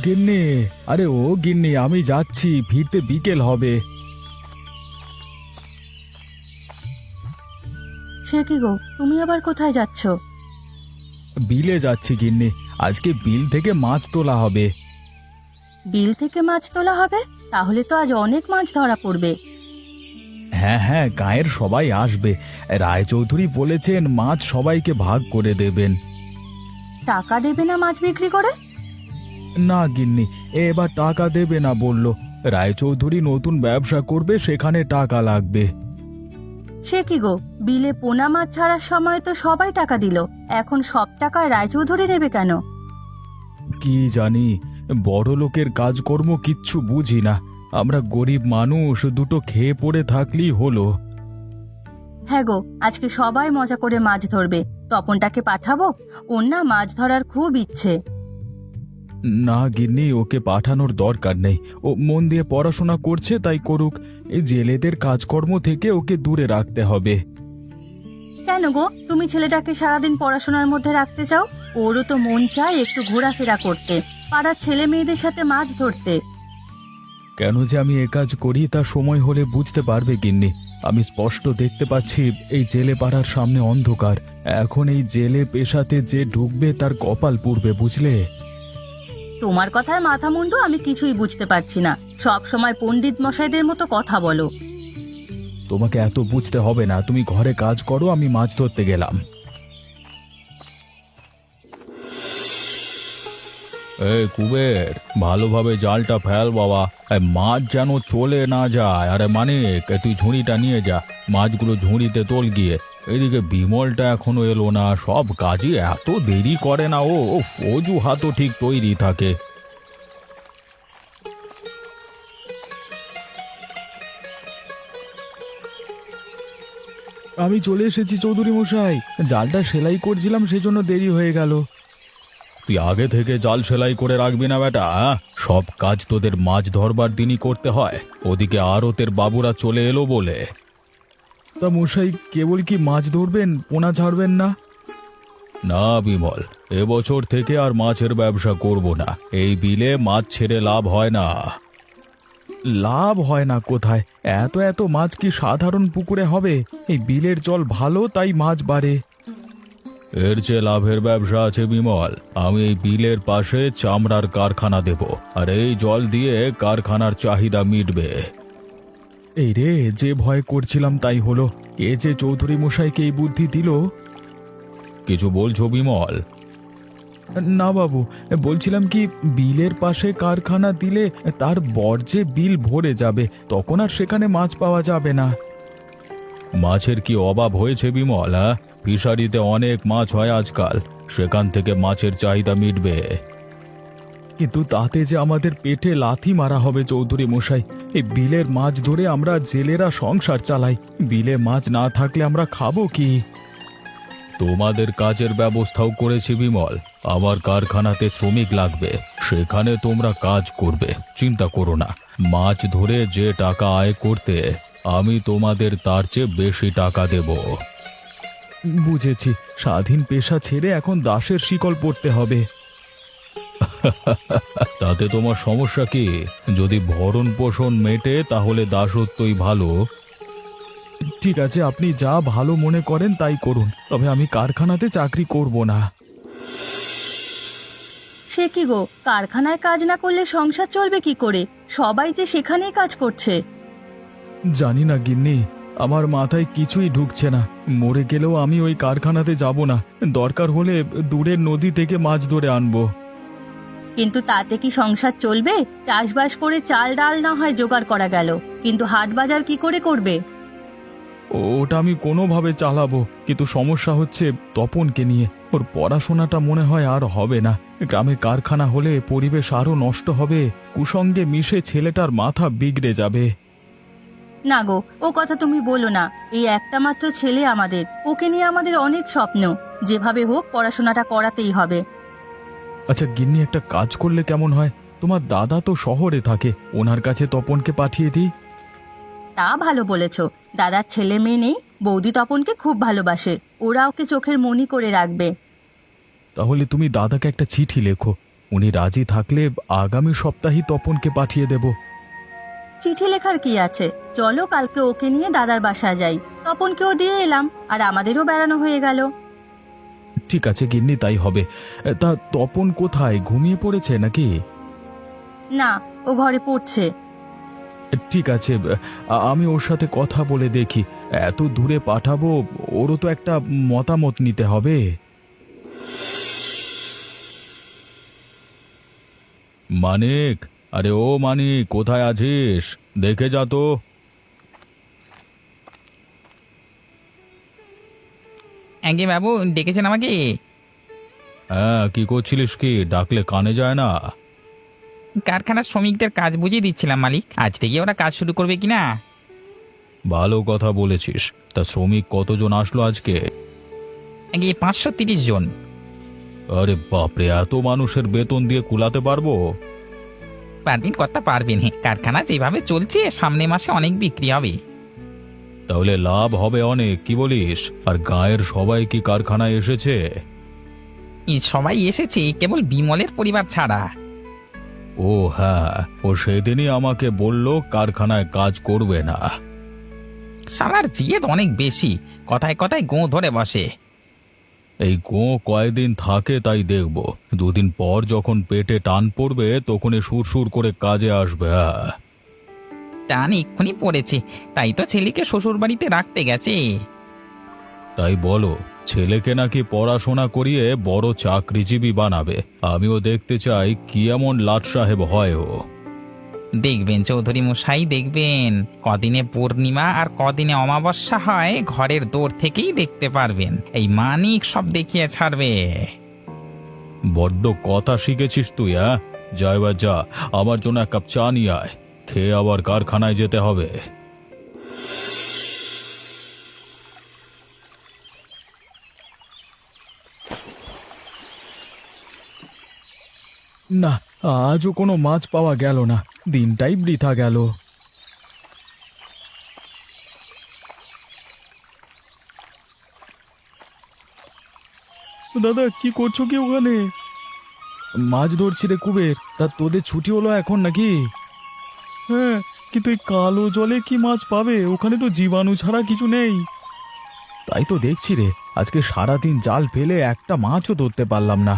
গিন্নি, আরে ও গিন্নি, আমি যাচ্ছি, ফিরতে বিকেল হবে। সে কি গো, তুমি আবার কোথায় যাচ্ছ? বিলে যাচ্ছি গিন্নি, আজকে বিল থেকে মাছ তোলা হবে। বিল থেকে মাছ তোলা হবে? তাহলে তো আজ অনেক মাছ ধরা পড়বে। হ্যাঁ হ্যাঁ, গায়ের সবাই আসবে। রায়চৌধুরী বলেছেন মাছ সবাইকে ভাগ করে দেবেন। টাকা দেবে না মাছ বিক্রি করে? না গিন্নি, এবার টাকা দেবে না বলল। রায়চৌধুরী নতুন ব্যবসা করবে, সেখানে টাকা লাগবে। সে কি গো, বিলে পোনা মাছ ছাড়ার সময় তো সবাই টাকা দিল, এখন সব টাকায় রায়চৌধুরী নেবে কেন? কি জানি, বড় লোকের কাজকর্ম কিচ্ছু বুঝি না। আমরা গরিব মানুষ, দুটো খেয়ে পড়ে থাকলেই হলো। হ্যাঁ গো, আজকে সবাই মজা করে মাছ ধরবে। তপনটাকে পাঠাবো, ওর না মাছ ধরার খুব ইচ্ছে। না গিন্নি, ওকে পাঠানোর দরকার নেই। ও মন দিয়ে পড়াশোনা করছে, তাই করুক। এই জেলেদের কাজকর্ম থেকে ওকে দূরে রাখতে হবে। কেন গো, তুমি ছেলেটাকে সারাদিন পড়াশোনার মধ্যে রাখতে চাও? ওরও তো মন চায় একটু ঘোরাফেরা করতে, পাড়ার ছেলে মেয়েদের সাথে মাছ ধরতে। কেন যে আমি এ কাজ করি তা সময় হলে বুঝতে পারবে গিন্নি। আমি স্পষ্ট দেখতে পাচ্ছি এই জেলে পাড়ার সামনে অন্ধকার। এখন এই জেলে পেশাতে যে ঢুকবে তার কপাল পুড়বে, বুঝলে? তোমার কথার মাথা মুন্ডু আমি কিছুই বুঝতে পারছি না। সব সময় পণ্ডিত মশাইদের মতো কথা বলো। তোমাকে এত বুঝতে হবে না, তুমি ঘরে কাজ করো, আমি মাছ ধরতে গেলাম। এই কুবের, ভালোভাবে জালটা ফেল বাবা, মাছ যেন চলে না যায়। আরে মানিক, তুই ঝুড়িটা নিয়ে যা, মাছগুলো ঝুড়িতে তোল গিয়ে। এদিকে বিমলটা এখনো এলো না, সব কাজই এত দেরি করে না ও। অজুহাতও ঠিক তৈরি থাকে। আমি চলে এসেছি চৌধুরী মশাই, জালটা সেলাই করছিলাম, সেজন্য দেরি হয়ে গেল। তুই আগে থেকে জাল সেলাই করে রাখবি না বেটা? সব কাজ তোদের মাছ ধরবার দিনই করতে হয়। ওদিকে আরতের বাবুরা চলে এলো বলে। তা মশাই, কেবল কি মাছ ধরবেন, পোনা ছাড়বেন না? না বিমল, এবছর থেকে আর মাছের ব্যবসা করব না। এই বিলে মাছ ছেড়ে লাভ হয় না। লাভ হয় না কোথায়? এত এত মাছ কি সাধারণ পুকুরে হবে? এই বিলের জল ভালো, তাই মাছ বাড়ে। এর চেয়ে লাভের ব্যবসা আছে বিমল। আমি এই বিলের পাশে চামড়ার কারখানা দেব, আর এই জল দিয়ে কারখানার চাহিদা মিটবে। এই রে, যে ভয় করছিলাম তাই হলো। এ যে চৌধুরী মশাইকে এই বুদ্ধি দিল। কিছু বলছো বিমল? না বাবু, বলছিলাম কি, বিলের পাশে কারখানা দিলে তার বর্জ্যে বিল ভরে যাবে, তখন আর সেখানে মাছ পাওয়া যাবে না। মাছের কি অভাব হয়েছে বিমল? ফিশারিতে অনেক মাছ হয় আজকাল, সেখান থেকে মাছের চাহিদা মিটবে। কিন্তু তাতে যে আমাদের পেটে লাথি মারা হবে চৌধুরী মশাই। এই বিলের মাছ ধরে আমরা জেলেরা সংসার চালাই, বিলে মাছ না থাকলে আমরা খাবো কি? তোমাদের কাজের ব্যবস্থাও করেছি বিমল। আমার কারখানাতে শ্রমিক লাগবে, সেখানে তোমরা কাজ করবে, চিন্তা করো না। মাছ ধরে যে টাকা আয় করতে, আমি তোমাদের তার চেয়ে বেশি টাকা দেব। বুঝেছি, স্বাধীন পেশা ছেড়ে এখন দাসের শিকল পড়তে হবে। তাতে তোমার সমস্যা কি? যদি ভরণ পোষণ মেটে তাহলে দাসত্বই ভালো। ঠিক আছে, আপনি যা ভালো মনে করেন তাই করুন, তবে আমি কারখানাতে চাকরি করব না। সে কি গো, কারখানায় কাজ না করলে সংসার চলবে কি করে? সবাই যে সেখানেই কাজ করছে। জানি না গিন্নি, আমার মাথায় কিছুই ঢুকছে না। মরে গেলেও আমি ওই কারখানাতে যাব না। দরকার হলে দূরের নদী থেকে মাছ ধরে আনবো। কিন্তু তাতে কি সংসার চলবে? চাষবাস করে চাল ডাল না হয় জোগাড় করা গেল, কিন্তু হাট বাজার কি করে করবে? ওটা আমি কোনোভাবে চালাবো, কিন্তু সমস্যা হচ্ছে তপনকে নিয়ে। ওর পড়াশোনাটা মনে হয় আর হবে না। গ্রামে কারখানা হলে পরিবেশ আরো নষ্ট হবে, কুসঙ্গে মিশে ছেলেটার মাথা বিগড়ে যাবে। না গো, ও কথা তুমি বলো না। এই একটা মাত্র ছেলে আমাদের, ওকে নিয়ে আমাদের অনেক স্বপ্ন। যেভাবে হোক পড়াশোনাটা করাতেই হবে। আচ্ছা গিন্নি, একটা কাজ করলে কেমন হয়? তোমার দাদা তো শহরে থাকে, ওনার কাছে তপনকে পাঠিয়ে দিই। তা ভালো বলেছ। দাদার ছেলে মেয়ে নেই, বৌদি তপনকে খুব ভালোবাসে, ওরা ওকে চোখের মনি করে রাখবে। তাহলে তুমি দাদাকে একটা চিঠি লেখো, উনি রাজি থাকলে আগামী সপ্তাহেই তপনকে পাঠিয়ে দেব। চিঠি লেখার কি আছে, চলো কালকে ওকে নিয়ে দাদার বাসায় যাই, তপনকেও দিয়ে এলাম আর আমাদেরও বেড়ানো হয়ে গেল। ঠিক আছে গিন্নি, তাই হবে। তা তপন কোথায়, ঘুমিয়ে পড়েছে নাকি? না, ও ঘরে পড়ছে। ঠিক আছে, আমি ওর সাথে কথা বলে দেখি। এত দূরে পাঠাবো, ওরও তো একটা মতামত নিতে হবে। মানিক, আরে ও মানিক, কোথায় আছিস? দেখে যা তো। আগে বাবু, ডেকেছেন আমাকে? হ্যাঁ, কি করছিলিস? কি ডাকলে কানে যায় না? কারখানার শ্রমিকদের কাজ বুঝিয়ে দিচ্ছিলাম মালিক, আজ থেকে ওরা কাজ শুরু করবে কিনা। ভালো কথা বলেছিস। তা শ্রমিক কতজন আসলো আজকে? আগে 530 জন। আরে বাপরে, এত মানুষের বেতন দিয়ে কুলাতে পারবো? পারবেন কর্তা, পারবেন। হ্যাঁ, কারখানা যেভাবে চলছে সামনে মাসে অনেক বিক্রি হবে। তাহলে লাভ হবে অনেক, কি বলিস? আর গায়ের সবাই কি কারখানায় এসেছে? এই সবাই এসেছে, কেবল বিমলের পরিবার ছাড়া। ও হ্যাঁ, ও সেদিনই আমাকে বলল কারখানায় কাজ করবে না। শালার জিদ অনেক বেশি, কথায় কথায় গোঁ ধরে বসে। এই গো কয়দিন থাকে তাই দেখব। দুদিন পর যখন পেটে টান পড়বে তখনই সুরসুর করে কাজে আসবে। হ্যাঁ, টান এক্ষুনি পড়েছে, তাই তো ছেলেকে শ্বশুর বাড়িতে রাখতে গেছে। তাই বলো, ছেলেকে নাকি পড়াশোনা করিয়ে বড় চাকরিজীবী বানাবে। আমিও দেখতে চাই কি এমন লাট সাহেব হয় ও। দেখবেন চৌধুরী মশাই, দেখবেন কদিনে পূর্ণিমা আর কদিনে অমাবস্যা হয় ঘরের দৌড় থেকেই দেখতে পারবেন। এই মানিক সব দেখিয়ে ছাড়বে। বড্ড কথা শিখেছিস তুই। হ্যাঁ, যা এবার যা, আমার জন্য এক কাপ চা নিয়ে আয়। খেয়ে আবার কারখানায় যেতে হবে। না, আজও কোনো মাছ পাওয়া গেল না। দিনটাই বৃথা গেল। দাদা, কি করছো কি ওখানে? মাছ ধরছি রে কুবের। তা তোদের ছুটি হলো এখন নাকি? হ্যাঁ, কিন্তু এই কালো জলে কি মাছ পাবে? ওখানে তো জীবাণু ছাড়া কিছু নেই। তাই তো দেখছি রে, আজকে সারাদিন জাল ফেলে একটা মাছও ধরতে পারলাম না।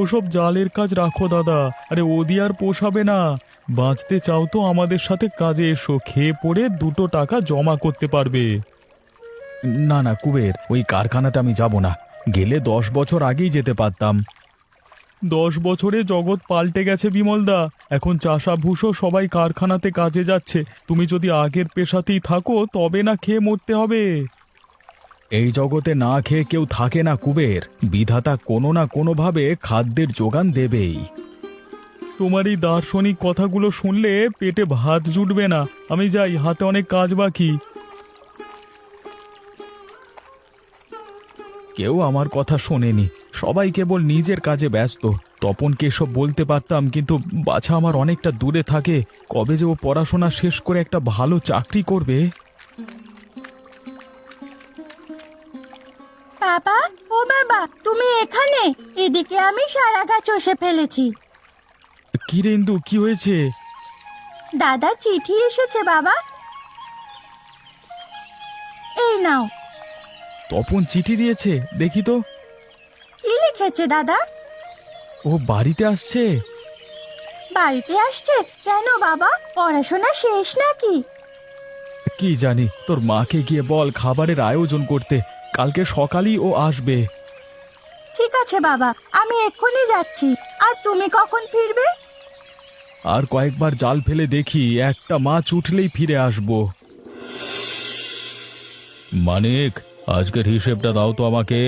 ওসব জালের কাজ রাখো দাদা, আরে ওদি আর পোষাবে না। বাঁচতে চাও তো আমাদের সাথে কাজে এসো, খেয়ে পড়ে 2 টাকা জমা করতে পারবে। না না কুবের, ওই কারখানাতে আমি যাব না। গেলে 10 বছর আগেই যেতে পারতাম। 10 বছরে জগৎ পাল্টে গেছে বিমলদা। এখন চাষাভুষো সবাই কারখানাতে কাজে যাচ্ছে। তুমি যদি আগের পেশাতেই থাকো তবে না খেয়ে মরতে হবে। এই জগতে না খেয়ে কেউ থাকে না কুবের। বিধাতা কোনো না কোনোভাবে খাদ্যের যোগান দেবেই। তোমার এই দার্শনিক কথাগুলো শুনলে পেটে ভাত জুটবে না। আমি যাই, হাতে অনেক কাজ বাকি। কেউ আমার কথা শোনেনি, সবাই কেবল নিজের কাজে ব্যস্ত। তপনকে এসব বলতে পারতাম, কিন্তু বাছা আমার অনেকটা দূরে থাকে। কবে যে ও পড়াশোনা শেষ করে একটা ভালো চাকরি করবে। বাবা, ও বাবা, তুমি এখানে? এদিকে আমি সারা গা চষে ফেলেছি। কি রে ইন্দু, কি হয়েছে? দাদা চিঠি এসেছে বাবা, এই নাও। তপন চিঠি দিয়েছে, দেখি তো। কি লিখেছে দাদা? ও বাড়িতে আসছে? বাড়িতে আসছে কেন বাবা? পড়াশোনা শেষ নাকি? কি জানি, তোর মাকে গিয়ে বল খাবারের আয়োজন করতে। কালকে সকালেই ও আসবে। ঠিক আছে বাবা, আমি এক্ষুনি যাচ্ছি। আর তুমি কখন ফিরবে? আর কয়েকবার জাল ফেলে দেখি, একটা মাছ উঠলেই ফিরে আসবো। মানিক, আজকের হিসেবটা দাও তো আমাকে।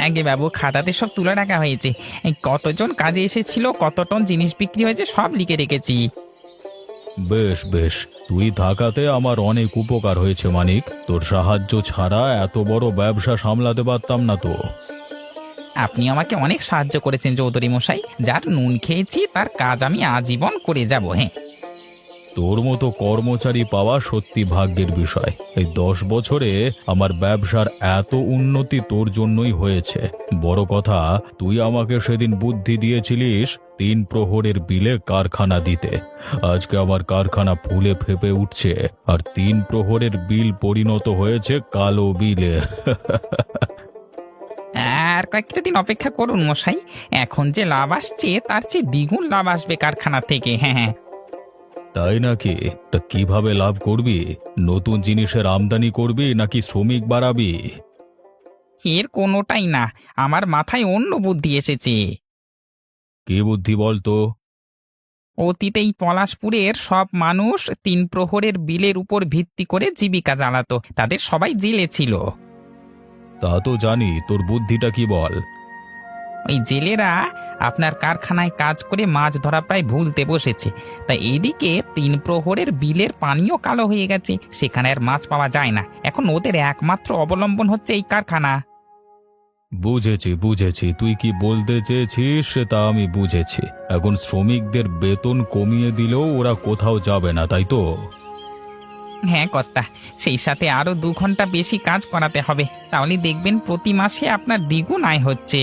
আগে বাবু, খাতাতে সব তুলে রাখা হয়েছে। এই কতজন কাজে এসেছিল, কত টন জিনিস বিক্রি হয়েছে, সব লিখে রেখেছি। বেশ বেশ, তুই থাকাতে আমার অনেক উপকার হয়েছে মানিক। তোর সাহায্য ছাড়া এত বড় ব্যবসা সামলাতে পারতাম না তো। আপনি আমাকে অনেক সাহায্য করেছেন চৌধুরী মশাই। যার নুন খেয়েছি তার কাজ আমি আজীবন করে যাব। হ্যাঁ, তোর মতো কর্মচারী পাওয়া সত্যি ভাগ্যের বিষয়। এই 10 বছরে আমার ব্যবসার এত উন্নতি তোর জন্যই হয়েছে। বড় কথা, তুই আমাকে সেদিন বুদ্ধি দিয়েছিলিস 3 প্রহরের বিলে কারখানা দিতে। আজকে আমার কারখানা ফুলে ফেপে উঠছে, আর 3 প্রহরের বিল পরিণত হয়েছে কালো বিলে। আর কয়েকটা দিন অপেক্ষা করুন মশাই, এখন যে লাভ আসছে তার চেয়ে দ্বিগুণ লাভ আসবে কারখানা থেকে। হ্যাঁ হ্যাঁ। তাই নাকি? তা কিভাবে লাভ করবি? নতুন জিনিসের আমদানি করবি নাকি শ্রমিক বাড়াবি? এর কোনোটাই না, আমার মাথায় অন্য বুদ্ধি এসেছে। কি বুদ্ধি বলতো? অতীতে এই পলাশপুরের সব মানুষ 3 প্রহরের বিলের উপর ভিত্তি করে জীবিকা চালাতো, তাদের সবাই জেলে ছিল। তা তো জানি, তোর বুদ্ধিটা কি বল? ওই জেলেরা আপনার কারখানায় কাজ করে মাছ ধরা প্রায় ভুলতে বসেছে। তাই এইদিকে 3 প্রহরের বিলের পানিও কালো হয়ে গেছে, সেখানে আর মাছ পাওয়া যায় না। এখন ওদের একমাত্র অবলম্বন হচ্ছে এই কারখানা। বুঝেছি বুঝেছি, তুই কি বলতে চেয়েছিস তা আমি বুঝেছি। এখন শ্রমিকদের বেতন কমিয়ে দিলেও ওরা কোথাও যাবে না, তাই তো? হ্যাঁ কর্তা, সেই সাথে আরো 2 ঘন্টা বেশি কাজ করাতে হবে, তাহলে দেখবেন প্রতি মাসে আপনার দ্বিগুণ আয় হচ্ছে।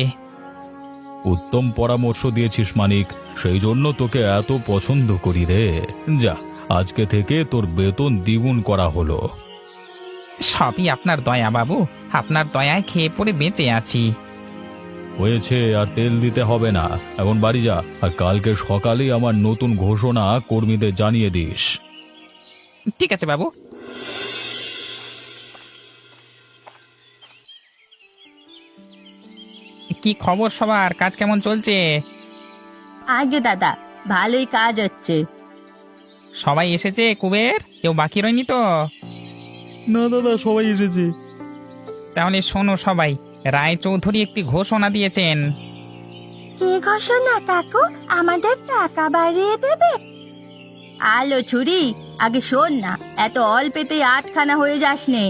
উত্তম পরামর্শ দিয়েছিস মানিক, সেই জন্য তোকে এত পছন্দ করি রে। যা, আজকে থেকে তোর বেতন দ্বিগুণ করা হলো। সবই আপনার দয়া বাবু, আপনার দয়ায় খেয়ে পড়ে বেঁচে আছি। হয়েছে, আর তেল দিতে হবে না। এখন বাড়ি যা, আর কালকে সকালেই আমার নতুন ঘোষণা কর্মীদের জানিয়ে দিস। ঠিক আছে বাবু। কি খবর সবার, কাজ কেমন চলছে? আগে দাদা, ভালোই কাজ হচ্ছে। সবাই এসেছে কুবের, কেউ বাকি রয়নি তো? না দাদা, সবাই এসেছে। তাহলে শোনো সবাই, রায়চৌধুরী একটি ঘোষণা দিয়েছেন। কি ঘোষণা কাকু? আমাদের টাকা বাড়িয়ে দেবে? আলো ছুরি, আগে শোন না, এত অল্পেতেই 8খানা হয়ে যাস নে।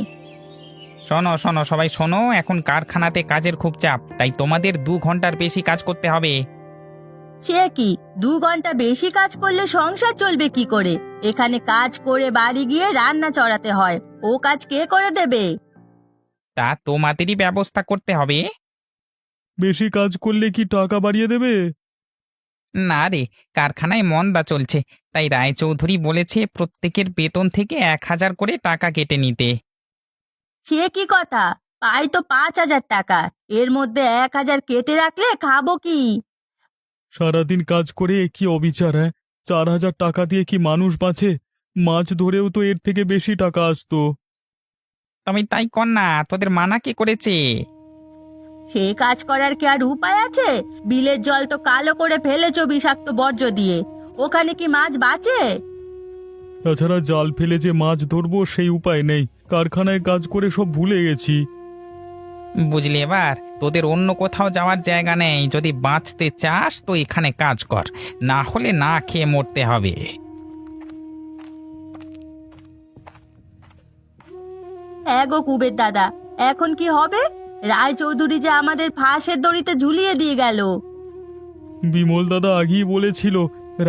শোনো শোনো সবাই শোনো, এখন কারখানাতে কাজের খুব চাপ, তাই তোমাদের 2 ঘন্টার বেশি কাজ করতে হবে। সে কি, 2 ঘন্টা বেশি কাজ করলে সংসার চলবে কি করে? এখানে কাজ করে বাড়ি গিয়ে রান্না চড়াতে হয়, ও কাজ কে করে দেবে? তা তোমাদেরই ব্যবস্থা করতে হবে। বেশি কাজ করলে কি টাকা বাড়িয়ে দেবে? না রে, কারখানায় মন্দা চলছে, তাই রায়চৌধুরী বলেছে প্রত্যেকের বেতন থেকে 1000 করে টাকা কেটে নিতে। সে কি কথা? পাই তো 5000 টাকা, এর মধ্যে 1000 কেটে রাখলে খাবো কি? সারাদিন কাজ করে কি অবিচার! 4000 টাকা দিয়ে কি মানুষ বাঁচে? মাছ ধরেও তো এর থেকে বেশি টাকা আসতো। তুমি তাই কর না, তোদের মানা কে করেছে? সে কাজ করার কি আর উপায় আছে? বিলের জল তো কালো করে ফেলেছো বিষাক্ত বর্জ্য দিয়ে, ওখানে কি মাছ বাঁচে? তাছাড়া জাল ফেলে যে মাছ ধরবো সেই উপায় নেই। কারখানায় কাজ করে সব ভুলে গেছি। বুঝলি এবার, তোদের অন্য কোথাও যাওয়ার জায়গা নেই। যদি বাঁচতে চাস তো এখানে কাজ কর, না হলে না খেয়ে মরতে হবে। গো কুবের দাদা, এখন কি হবে? রায়চৌধুরী যে আমাদের ফাঁসের দড়িতে ঝুলিয়ে দিয়ে গেল। বিমল দাদা আগেই বলেছিল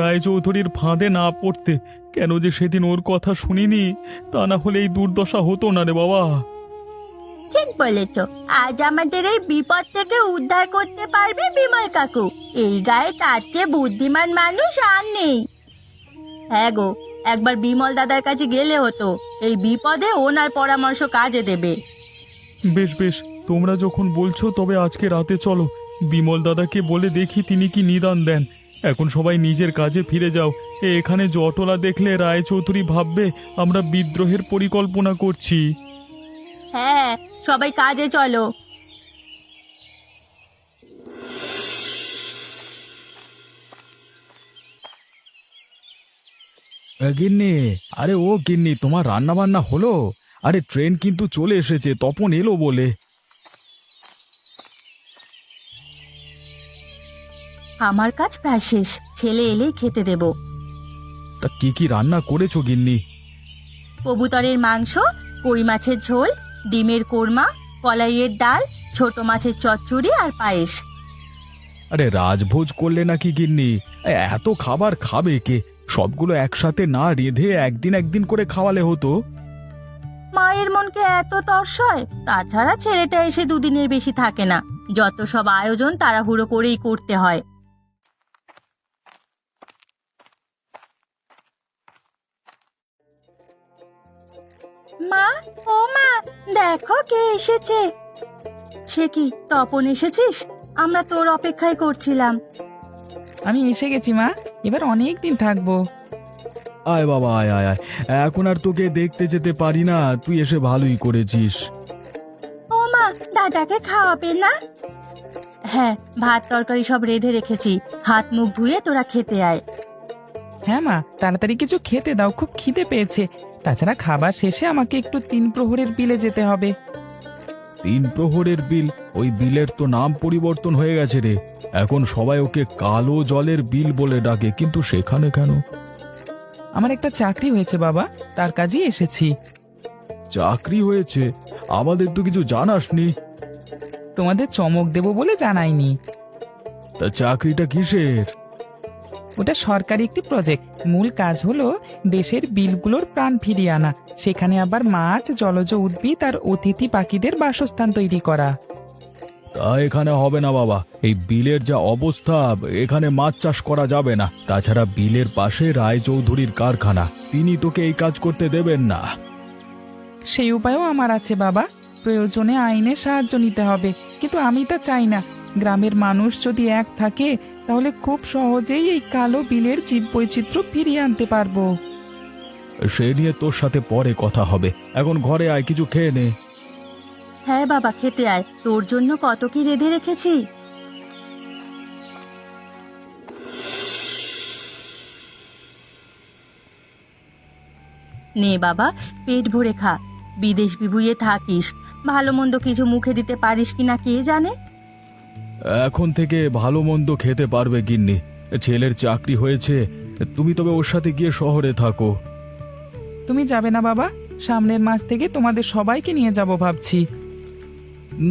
রায়চৌধুরীর ফাঁদে না পড়তে। কেন যে সেদিন ওর কথা শুনিনি, তা না হলে এই দুর্দশা হতো না রে বাবা। ঠিক বলেছ, আজ আমাদের এই বিপদ থেকে উদ্ধার করতে পারবে বিমল কাকু। এই গায়ে তার চেয়ে বুদ্ধিমান মানুষ আর নেই। হ্যাঁ গো, একবার বিমল দাদার কাছে গেলে হতো, এই বিপদে ওনার পরামর্শ কাজে দেবে। বেশ বেশ, তোমরা যখন বলছো তবে আজকে রাতে চলো। বিমল দাদাকে বলে দেখি তিনি কি নিদান দেন। এখন সবাই নিজের কাজে ফিরে যাও। এখানে জটলা দেখলে রায়চৌধুরী ভাববে আমরা বিদ্রোহের পরিকল্পনা করছি। হ্যাঁ, সবাই কাজে চলো। গিন্নি, আরে ও গিন্নি, তোমার রান্না বান্না হলো? আরে ট্রেন কিন্তু চলে এসেছে, তপন এলো বলে। আমার কাজ প্রায় শেষ, ছেলে এলেই খেতে দেব। তা কি কি রান্না করেছো গিন্নি? কবুতরের মাংস, কই মাছের ঝোল, ডিমের কোরমা, কলাইয়ের ডাল, ছোট মাছের চচ্চড়ি আর পায়েস। আরে রাজভোজ করলে নাকি গিন্নি? এত খাবার খাবে কে? সবগুলো একসাথে না রেঁধে একদিন একদিন করে খাওয়ালে হতো। মায়ের মনকে এত তর্সয়, তাছাড়া ছেলেটা এসে দুদিনের বেশি থাকে না, যত সব আয়োজন তাড়াহুড়ো করেই করতে হয়। মা, ও মা, দেখো কে এসেছে। সে কি, তপন এসেছিস? আমরা তোর অপেক্ষায় করছিলাম। আমি এসে গেছি মা, এবার অনেক দিন থাকবো। আয় বাবা, আয় আয় আয়, এখন আর তোকে দেখতে যেতে পারি না, তুই এসে ভালোই করেছিস। ও মা, দাদাকে খাওয়াবে না? হ্যাঁ, ভাত তরকারি সব রেঁধে রেখেছি, হাত মুখ ধুয়ে তোরা খেতে আয়। হ্যাঁ মা, তাড়াতাড়ি কিছু খেতে দাও, খুব খিদে পেয়েছে। তাছাড়া খাবার শেষে আমাকে একটু 3 প্রহরের বিলে যেতে হবে। 3 প্রহরের বিল? ওই বিলের তো নাম পরিবর্তন হয়ে গেছে রে, এখন সবাই ওকে কালো জলের বিল বলে ডাকে, কিন্তু সেখানে কেন? আমার একটা চাকরি হয়েছে বাবা, তার কাজেই এসেছি। চাকরি হয়েছে? আমাদের তো কিছু জানাসনি। তোমাদের চমক দেবো বলে জানাইনি। তা চাকরিটা কিসের? ওটা সরকারি একটি প্রজেক্ট। মূল কাজ হলো দেশের বিলগুলোর প্রাণ ফিরিয়ে আনা, সেখানে আবার মাছ, জলজ উদ্ভিদ আর অতিথি পাখিদের বাসস্থান তৈরি করা। তা এখানে হবে না বাবা, এই বিলের যা অবস্থা, এখানে মাছ চাষ করা যাবে না। তাছাড়া বিলের পাশে রায়চৌধুরীর কারখানা, তিনি তোকে এই কাজ করতে দেবেন না। সেই উপায়ও আমার আছে বাবা, প্রয়োজনে আইনের সাহায্য নিতে হবে, কিন্তু আমি তা চাই না। গ্রামের মানুষ যদি এক থাকে তাহলে খুব সহজেই এই কালো বিলের জীববৈচিত্র্য ফিরিয়ে আনতে পারবো। সে নিয়ে তোর সাথে পরে কথা হবে, এখন ঘরে আয়, কিছু খেয়ে নে। হ্যাঁ বাবা, খেতে আয়, তোর জন্য কত কি রেঁধে রেখেছি। নে বাবা, পেট ভরে খা। বিদেশ বিভুঁইয়ে থাকিস, ভালো মন্দ কিছু মুখে দিতে পারিস কিনা কে জানে। এখন থেকে ভালো মন্দ খেতে পারবে গিন্নি, ছেলের চাকরি হয়েছে, তুমি তবে ওর সাথে গিয়ে শহরে থাকো। তুমি যাবে না বাবা? সামনের মাস থেকে তোমাদের সবাইকে নিয়ে যাব ভাবছি।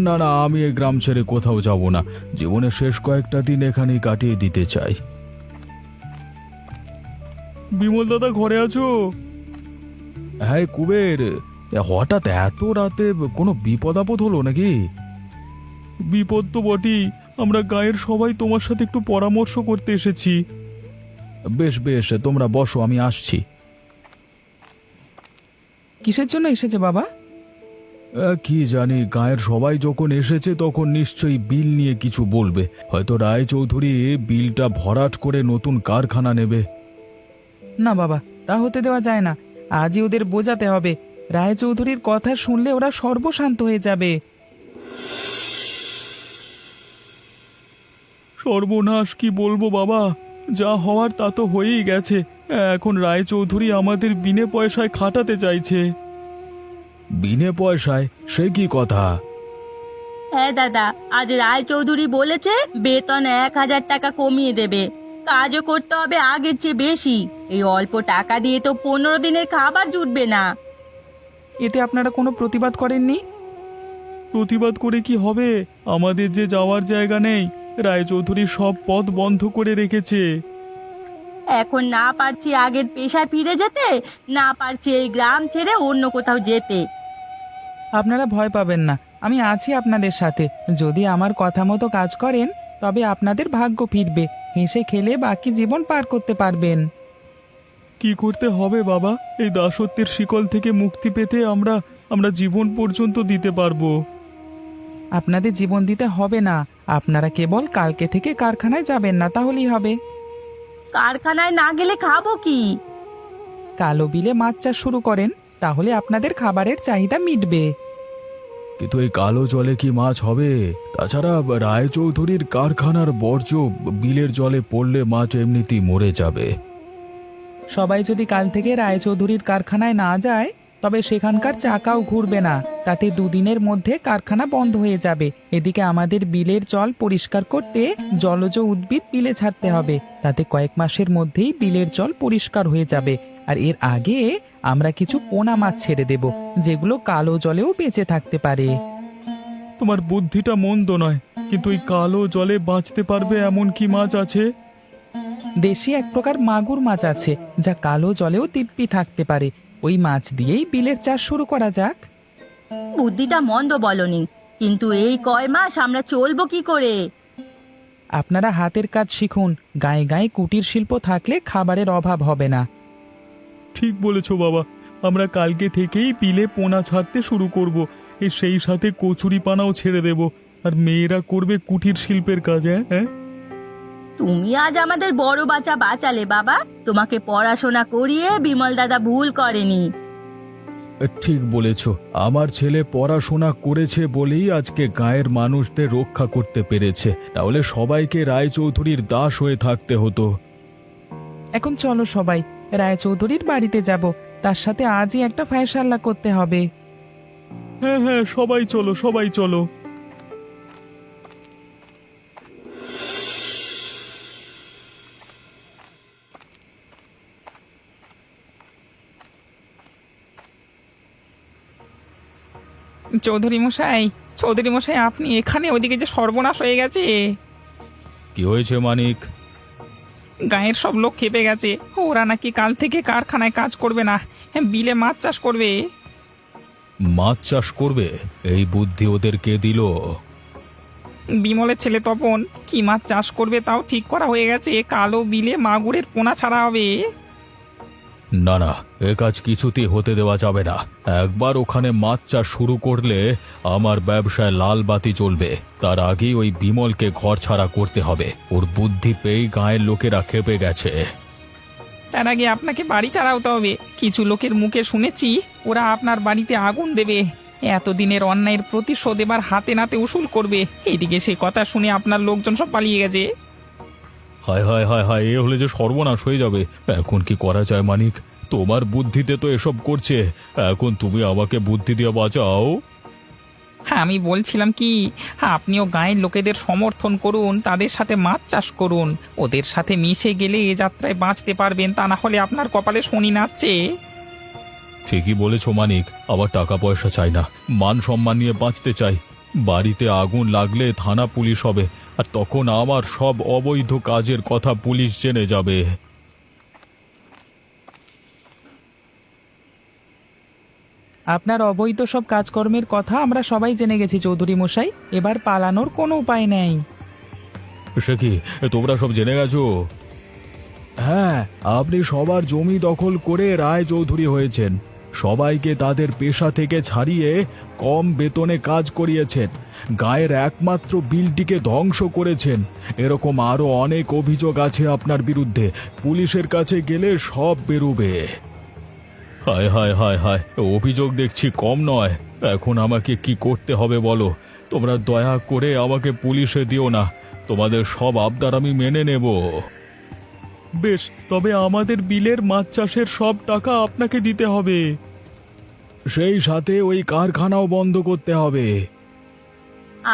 না না, আমি এই গ্রাম ছেড়ে কোথাও যাব না, জীবনের শেষ কয়েকটা দিন এখানেই কাটিয়ে দিতে চাই। বিমল দাদা, ঘরে আছো? হ্যাঁ কুবের, হঠাৎ এত রাতে কোনো বিপদ আপদ হলো নাকি? বিপদ তো বটেই, আমরা গায়ের সবাই তোমার সাথে একটু পরামর্শ করতে এসেছি। বেশ বেশ, তোমরা বসো, আমি আসছি। কিসের জন্য এসেছে বাবা? কি জানি, গায়ের সবাই যখন এসেছে তখন নিশ্চয়ই বিল নিয়ে কিছু বলবে। হয়তো রায়চৌধুরী বিলটা ভরাট করে নতুন কারখানা নেবে। না বাবা, তা হতে দেওয়া যায় না। আজই ওদের বোঝাতে হবে, রায়চৌধুরীর কথা শুনলে ওরা সর্বশান্ত হয়ে যাবে। সর্বনাশ, কি বলবো বাবা, যা হওয়ার তা তো হয়েই গেছে। এখন রায়চৌধুরী আমাদের বিনে পয়সায় খাটাতে চাইছে। বিনে পয়সায়? সে কি কথা? হ্যাঁ দাদা, আজ রায়চৌধুরী বলেছে বেতন 1000 টাকা কমিয়ে দেবে, কাজও করতে হবে আগের চেয়ে বেশি। এই অল্প টাকা দিয়ে তো 15 দিনের খাবার জুটবে না। এতে আপনারা কোনো প্রতিবাদ করেননি? প্রতিবাদ করে কি হবে, আমাদের যে যাওয়ার জায়গা নেই, রায়চৌধুরী সব পথ বন্ধ করে রেখেছে। এখন না পারছি আগের পেশায় ফিরে যেতে, না পারছি এই গ্রাম ছেড়ে অন্য কোথাও যেতে। আপনারা ভয় পাবেন না, আমি আছি আপনাদের সাথে। যদি আমার কথা মতো কাজ করেন তবে আপনাদের ভাগ্য ফিরবে, হেসে খেলে বাকি জীবন পার করতে পারবেন। কি করতে হবে বাবা, এই দাসত্বের শিকল থেকে মুক্তি পেতে আমরা জীবন পর্যন্ত দিতে পারবো। আপনাদের জীবন দিতে হবে না, আপনারা কেবল কালকে থেকে কারখানায় যাবেন না, তাহলেই হবে। কারখানায় না গেলে খাবো কি? কালো বিলে মাছ চাষ শুরু করেন, তাহলে আপনাদের খাবারের চাহিদা মিটবে। কিন্তু এই কালো জলে কি মাছ হবে? তাছাড়া রায়চৌধুরীর কারখানার বর্জ্য বিলের জলে পড়লে মাছ এমনিতেই মরে যাবে। সবাই যদি কাল থেকে রায়চৌধুরীর কারখানায় না যায় তবে সেখানকার চাকাও ঘুরবে না, তাতে 2 দিনের মধ্যে কারখানা বন্ধ হয়ে যাবে। এদিকে আমাদের বিলের জল পরিষ্কার করতে জলজ উদ্ভিদ বিলে ছাড়তে হবে, তাতে কয়েক মাসের মধ্যেই বিলের জল পরিষ্কার হয়ে যাবে। আর এর আগে আমরা কিছু পোনা মাছ ছেড়ে দেব, যেগুলো কালো জলেও বেঁচে থাকতে পারে। তোমার বুদ্ধিটা মন্দ নয়, কিন্তু এই কালো জলে বাঁচতে পারবে এমন কি মাছ আছে? দেশি এক প্রকার মাগুর মাছ আছে, যা কালো জলেও দিব্যি থাকতে পারে। ওই মাছ দিয়েই বিলের চাষ শুরু করা যাক। বুদ্ধিটা মন্দ বলনি, কিন্তু এই কয় মাস আমরা চলবো কি করে? আপনারা হাতের কাজ শিখুন, গায়ে গায়ে কুটির শিল্প থাকলে খাবারের অভাব হবে না। ঠিক বলেছো বাবা, আমরা কালকে থেকেই বিলে পোনা ছাড়তে শুরু করব। সেই সাথে কচুরি পানাও ছেড়ে দেব। আর মেয়েরা করবে কুটির শিল্পের কাজ। হ্যাঁ, তুমি আজ আমাদের বড় বাচ্চা বাঁচালে বাবা। তোমাকে পড়াশোনা করিয়ে বিমল দাদা ভুল করেনি। ঠিক বলেছ। আমার ছেলে পড়াশোনা করেছে বলেই আজকে গায়ের মানুষদের রক্ষা করতে পেরেছে, তাহলে সবাইকে রায়চৌধুরীর দাস হয়ে থাকতে হতো। এখন চলো সবাই রায়চৌধুরীর বাড়িতে যাব, তার সাথে আজই একটা ফায়সাল্লা করতে হবে। হ্যাঁ হ্যাঁ, সবাই চলো, সবাই চলো। চৌধুরী মশাই, চৌধুরী মশাই, আপনি এখানে? ওইদিকে যে সর্বনাশ হয়ে গেছে। কি হয়েছে মানিক? গায়ের সব লোক খেপে গেছে। ওরা নাকি কাল থেকে কারখানায় কাজ করবে না, বিলে মাছ চাষ করবে। মাছ চাষ করবে? এই বুদ্ধি ওদের কে দিল? বিমলের ছেলে তপন। কি মাছ চাষ করবে তাও ঠিক করা হয়ে গেছে। কালো বিলে মাগুরের পোনা ছাড়া হবে। না না, এ কাজ কিছুতেই হতে দেওয়া যাবে না। একবার ওখানে মাছ চাষ শুরু করলে আমার ব্যবসায় লাল বাতি জ্বলবে। তার আগেই ওই বিমলকে ঘর ছাড়া করতে হবে। ওর বুদ্ধি পেয়েই গায়ের লোকেরা খেপে গেছে। তার আগে আপনাকে বাড়ি ছাড়াতে হবে। কিছু লোকের মুখে শুনেছি ওরা আপনার বাড়িতে আগুন দেবে। এতদিনের অন্যায়ের প্রতিশোধ এবার হাতে নাতে উসুল করবে। এদিকে সে কথা শুনে আপনার লোকজন সব পালিয়ে গেছে। হায় হায় হায় হায়, এ হলে যে সর্বনাশ হয়ে যাবে। এখন কি করা যায় মানিক? তোমার বুদ্ধিতে তো এসব করছে, এখন তুমি আমাকে বুদ্ধি দিয়ে বাঁচাও। হ্যাঁ, আমি বলছিলাম কি, আপনিও গায়ের লোকেদের সমর্থন করুন, তাদের সাথে মাছ চাষ করুন। ওদের সাথে মিশে গেলে এ যাত্রায় বাঁচতে পারবেন, তা না হলে আপনার কপালে শনি নাচছে। ঠিকই বলেছ মানিক, আবার টাকা পয়সা চাই না, মান সম্মান নিয়ে বাঁচতে চাই। বাড়িতে আগুন লাগলে থানা পুলিশ হবে, আর তখন আমার সব অবৈধ কাজের কথা পুলিশ জেনে যাবে। আপনার অবৈধ সব কাজকর্মের কথা আমরা সবাই জেনে গেছি চৌধুরী মশাই, এবার পালানোর কোনো উপায় নেই। সে কি, তোমরা সব জেনে গেছো? হ্যাঁ, আপনি সবার জমি দখল করে রায়চৌধুরী হয়েছেন। সবাইকে তাদের পেশা থেকে ছাড়িয়ে কম বেতনে কাজ করিয়েছেন। গায়ের একমাত্র বিলটিকে ধ্বংস করেছেন। এরকম আরো অনেক অভিযোগ আছে আপনার বিরুদ্ধে। পুলিশের কাছে গেলে সব বেরোবে। হায় হায় হায় হায়, অভিযোগ দেখছি কম নয়। এখন আমাকে কি করতে হবে বলো? তোমরা দয়া করে আমাকে পুলিশে দিও না। তোমাদের সব আবদার আমি মেনে নেব। বেশ, তবে আমাদের বিলের মাছ চাষের সব টাকা আপনাকে দিতে হবে। সেই সাথে ওই কারখানাও বন্ধ করতে হবে।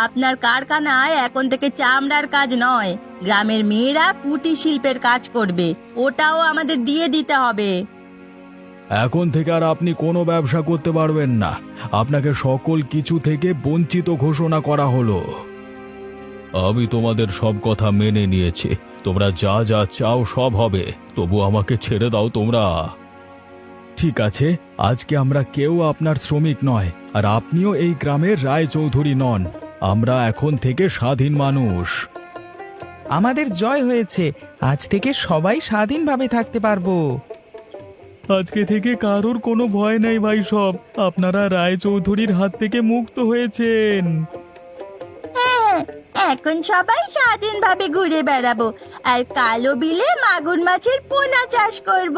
আপনার কারখানায় এখন থেকে চামড়ার কাজ নয়, গ্রামের মেয়েরা কুটির শিল্পের কাজ করবে। ওটাও আমাদের দিয়ে দিতে হবে। এখন থেকে আর আপনি কোনো ব্যবসা করতে পারবেন না। আপনাকে সকল কিছু থেকে বঞ্চিত ঘোষণা করা হলো। আমি তোমাদের সব কথা মেনে নিয়েছি। তোমরা যা যা চাও সব হবে, তবু আমাকে ছেড়ে দাও তোমরা। ঠিক আছে, আজকে আমরা কেউ আপনার শ্রমিক নয়, আর আপনিও এই গ্রামের রায়চৌধুরী নন। আমরা এখন থেকে স্বাধীন মানুষ। আমাদের জয় হয়েছে, আজ থেকে সবাই স্বাধীনভাবে থাকতে পারবো। আজকে থেকে কারোর কোনো ভয় নেই ভাই। সব আপনারা রায়চৌধুরীর হাত থেকে মুক্ত হয়েছেন। হ্যাঁ, এখন সবাই স্বাধীনভাবে ঘুরে বেড়াবো আর কালো বিলে মাগুর মাছের পোনা চাষ করব।